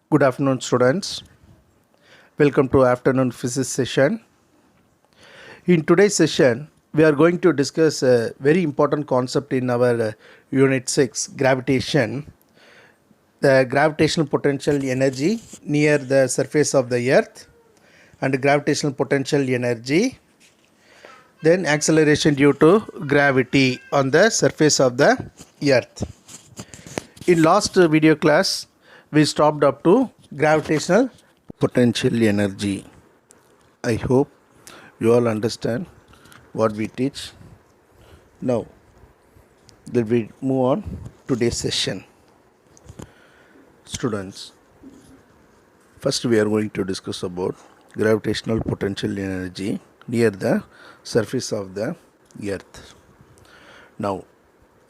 Good afternoon, students. Welcome to afternoon physics session. In today's session, we are going to discuss a very important concept in our Unit 6, gravitation. The gravitational potential energy near the surface of the Earth and gravitational potential energy, then acceleration due to gravity on the surface of the Earth. In last video class, we stopped up to gravitational potential energy. I hope you all understand what we teach. Now, let we move on today's session. Students, first we are going to discuss about gravitational potential energy near the surface of the Earth. Now,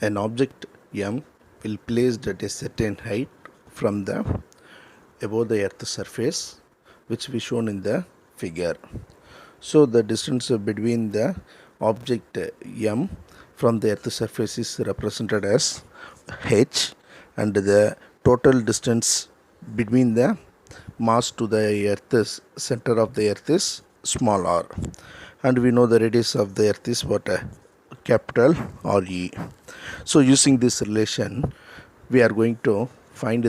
an object M will placed at a certain height from the above the Earth's surface, which we shown in the figure. So the distance between the object M from the Earth's surface is represented as h, and the total distance between the mass to the Earth's center of the Earth is small r, and we know the radius of the Earth is what, capital RE. So using this relation, we are going to find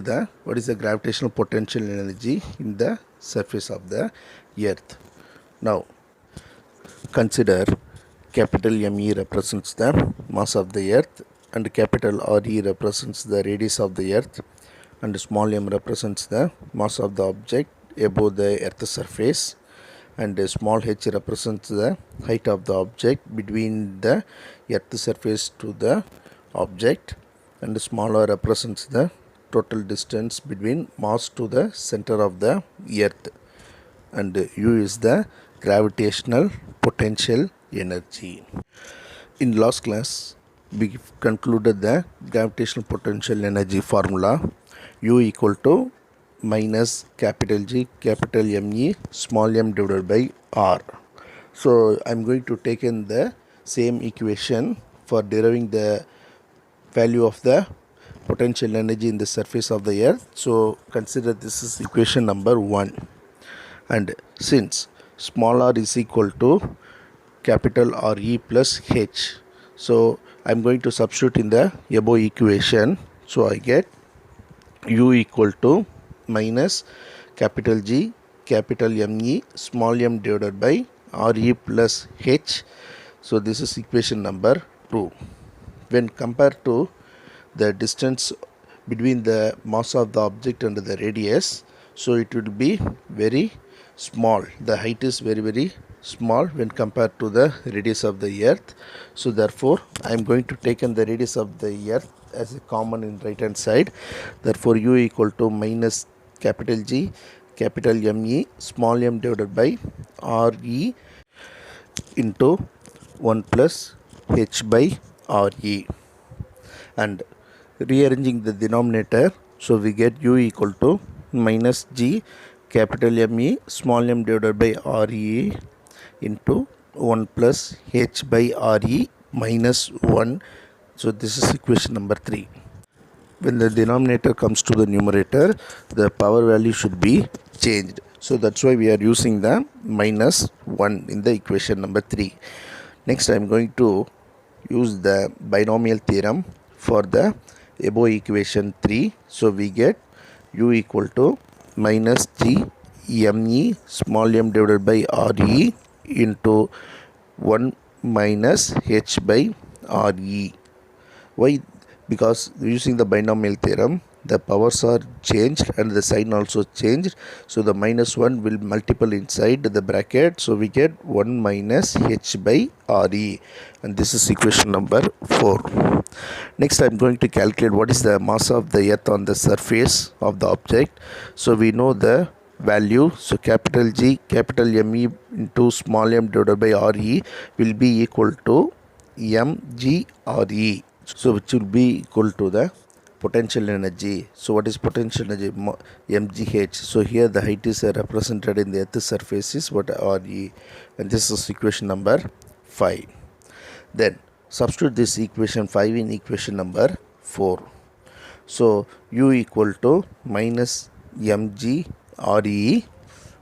what is the gravitational potential energy in the surface of the Earth. Now, consider capital ME represents the mass of the Earth, and capital RE represents the radius of the Earth, and small m represents the mass of the object above the Earth's surface, and small h represents the height of the object between the Earth's surface to the object, and smaller represents the total distance between mass to the center of the Earth, and U is the gravitational potential energy. In last class, we concluded the gravitational potential energy formula. U equal to minus capital G capital ME small m divided by R. So I am going to take in the same equation for deriving the value of the potential energy in the surface of the Earth. So consider this is equation number 1, and since small r is equal to capital RE plus H, so I am going to substitute in the above equation. So I get U equal to minus capital G capital ME small m divided by RE plus H. So this is equation number 2. When compared to the distance between the mass of the object and the radius, so it will be very small. The height is very small when compared to the radius of the Earth. So therefore I am going to take in the radius of the Earth as a common in right hand side. Therefore U equal to minus capital G capital ME small m divided by RE into 1 plus H by RE, and rearranging the denominator, so we get U equal to minus G capital ME small m divided by RE into 1 plus H by RE minus 1. So this is equation number 3. When the denominator comes to the numerator, the power value should be changed. So that's why we are using the minus 1 in the equation number 3. Next I am going to use the binomial theorem for the above equation 3. So we get U equal to minus G ME small m divided by RE into 1 minus H by RE. Why? Because using the binomial theorem, the powers are changed and the sign also changed. So the minus 1 will multiple inside the bracket. So we get 1 minus H by RE, and this is equation number 4. Next I am going to calculate what is the mass of the Earth on the surface of the object. So we know the value. So capital G capital ME into small m divided by RE will be equal to mgRE. So which will be equal to the potential energy. So what is potential energy? mgh. So here the height is represented in the Earth's surface is what RE, and this is equation number 5. Then substitute this equation 5 in equation number 4. So U equal to minus mg Re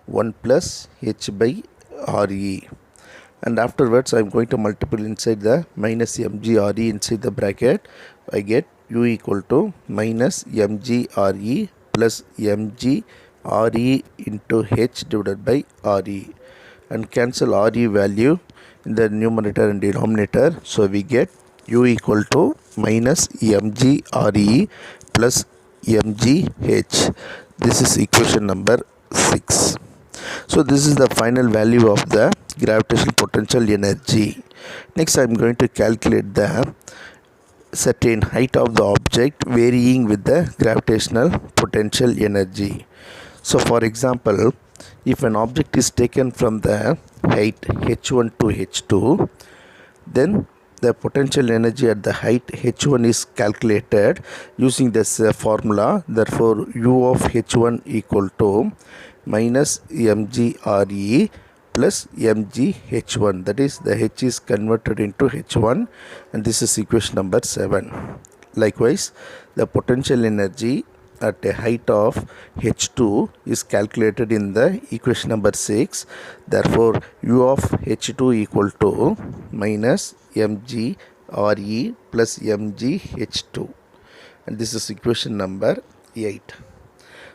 1 plus h by Re, and afterwards I am going to multiply inside the minus mg Re inside the bracket. I get u equal to minus mg Re plus mg Re into h divided by Re, and cancel Re value in the numerator and denominator. So we get u equal to minus mg Re plus mg h. This is equation number 6. So this is the final value of the gravitational potential energy. Next I am going to calculate the certain height of the object varying with the gravitational potential energy. So for example, if an object is taken from the height h1 to h2, then the potential energy at the height h1 is calculated using this formula. Therefore u of h1 equal to minus mg Re plus mg h1, that is the h is converted into h1, and this is equation number 7. Likewise, the potential energy at a height of h2 is calculated in the equation number 6. Therefore u of h2 equal to minus mg Re plus mg h2, and this is equation number 8.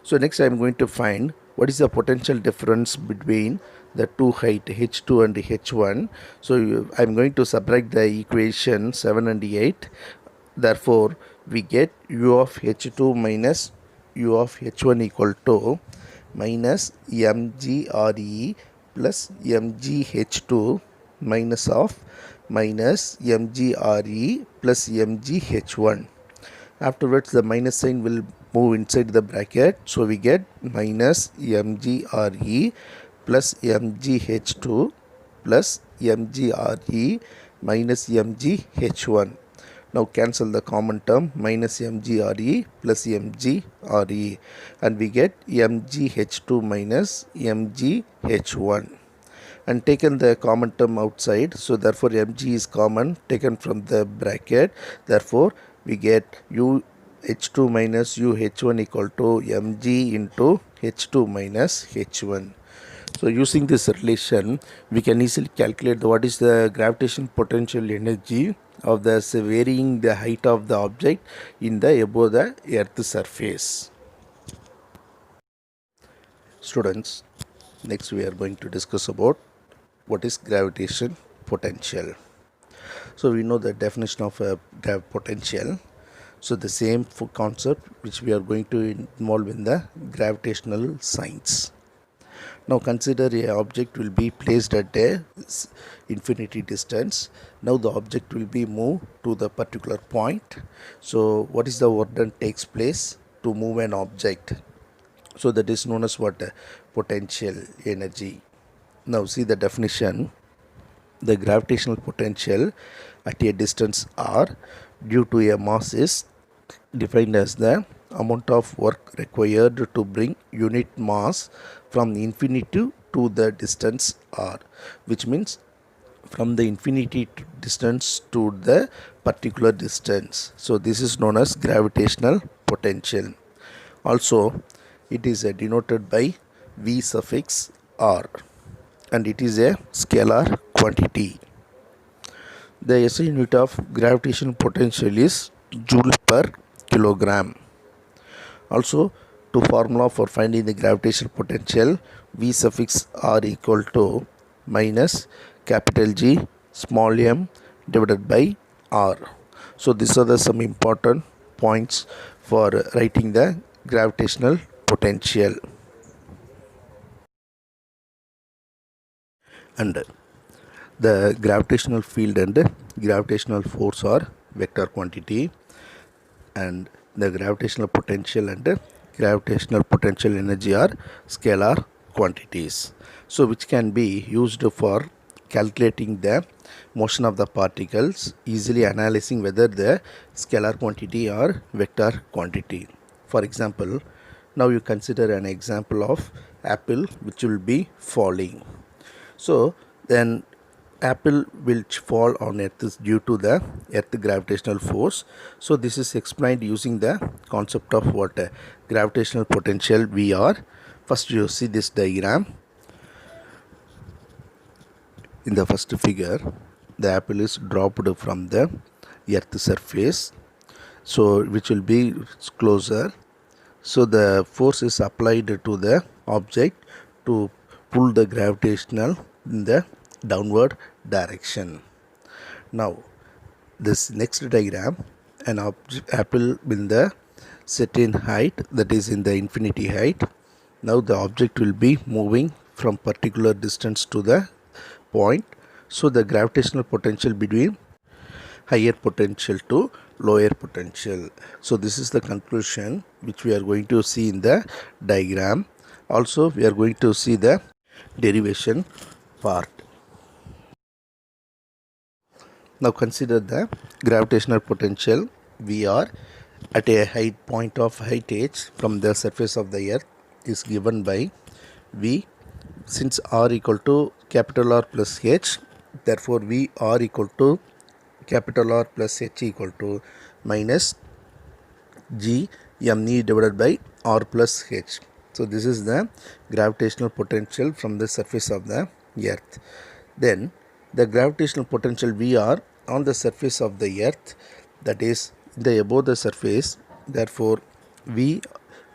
So next I am going to find what is the potential difference between the two height h2 and h1. So I am going to subtract the equation 7 and 8. Therefore we get u of h2 minus u of h1 equal to minus mg Re plus mg h2 minus of minus mg Re plus mg h1. Afterwards the minus sign will move inside the bracket, so we get minus mg Re plus mg h2 plus mg Re minus mg h1. Now cancel the common term, minus mg Re plus mg Re, and we get mg h2 minus mg h1, and taken the common term outside, so therefore mg is common taken from the bracket. Therefore we get u h2 minus u h1 equal to mg into h2 minus h1. So using this relation, we can easily calculate what is the gravitational potential energy of the varying the height of the object in the above the earth surface. Students, next we are going to discuss about what is gravitation potential. So we know the definition of a potential. So the same concept which we are going to involve in the gravitational science. Now consider a object will be placed at a infinity distance. Now the object will be moved to the particular point. So what is the work done takes place to move an object? So that is known as what? Potential energy. Now see the definition. The gravitational potential at a distance r due to a mass is defined as the amount of work required to bring unit mass from infinity to the distance r, which means from the infinity distance to the particular distance. So this is known as gravitational potential. Also it is denoted by V suffix r, and it is a scalar quantity. The SI unit of gravitational potential is joule per kilogram. Also, to formula for finding the gravitational potential, V suffix r equal to minus capital G small m divided by r. So these are the some important points for writing the gravitational potential. And the gravitational field and gravitational force are vector quantity, and the gravitational potential and gravitational potential energy are scalar quantities. So which can be used for calculating the motion of the particles, easily analyzing whether the scalar quantity or vector quantity. For example, now you consider an example of apple which will be falling. So then apple will fall on earth is due to the earth gravitational force. So this is explained using the concept of what gravitational potential Vr. First you see this diagram. In the first figure, the apple is dropped from the earth surface, so which will be closer. So the force is applied to the object to pull the gravitational in the downward direction. Now this next diagram, an apple in the certain height, that is in the infinity height. Now the object will be moving from particular distance to the point. So the gravitational potential between higher potential to lower potential. So this is the conclusion which we are going to see in the diagram. Also we are going to see the derivation part. Now consider the gravitational potential Vr at a height point of height h from the surface of the earth is given by V. Since r equal to capital R plus h, therefore V r equal to capital R plus h equal to minus g me divided by r plus h. So this is the gravitational potential from the surface of the earth. Then the gravitational potential Vr on the surface of the earth, that is above the surface, therefore V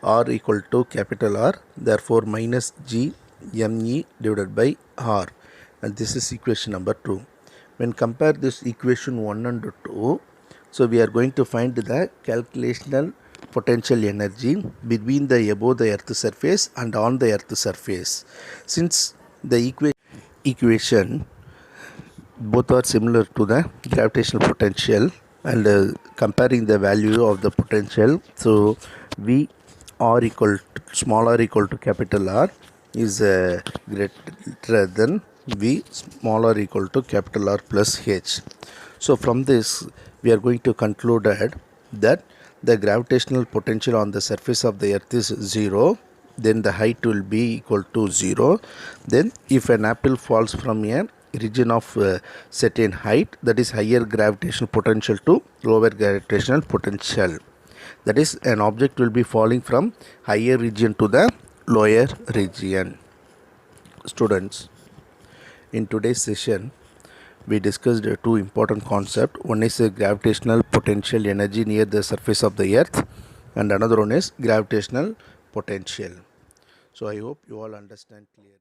r equal to capital R, therefore minus g me divided by r, and this is equation number 2. When compare this equation 1 and 2, so we are going to find the calculational potential energy between the above the earth surface and on the earth surface. Since the equation both are similar to the gravitational potential, and comparing the value of the potential, so V r equal to small r equal to capital R is greater than V small r equal to capital R plus h. So from this we are going to conclude that the gravitational potential on the surface of the earth is 0, then the height will be equal to 0. Then if an apple falls from a region of certain height, that is higher gravitational potential to lower gravitational potential, that is an object will be falling from higher region to the lower region. Students, in today's session we discussed two important concepts. One is gravitational potential energy near the surface of the earth, and another one is gravitational potential. So I hope you all understand clearly.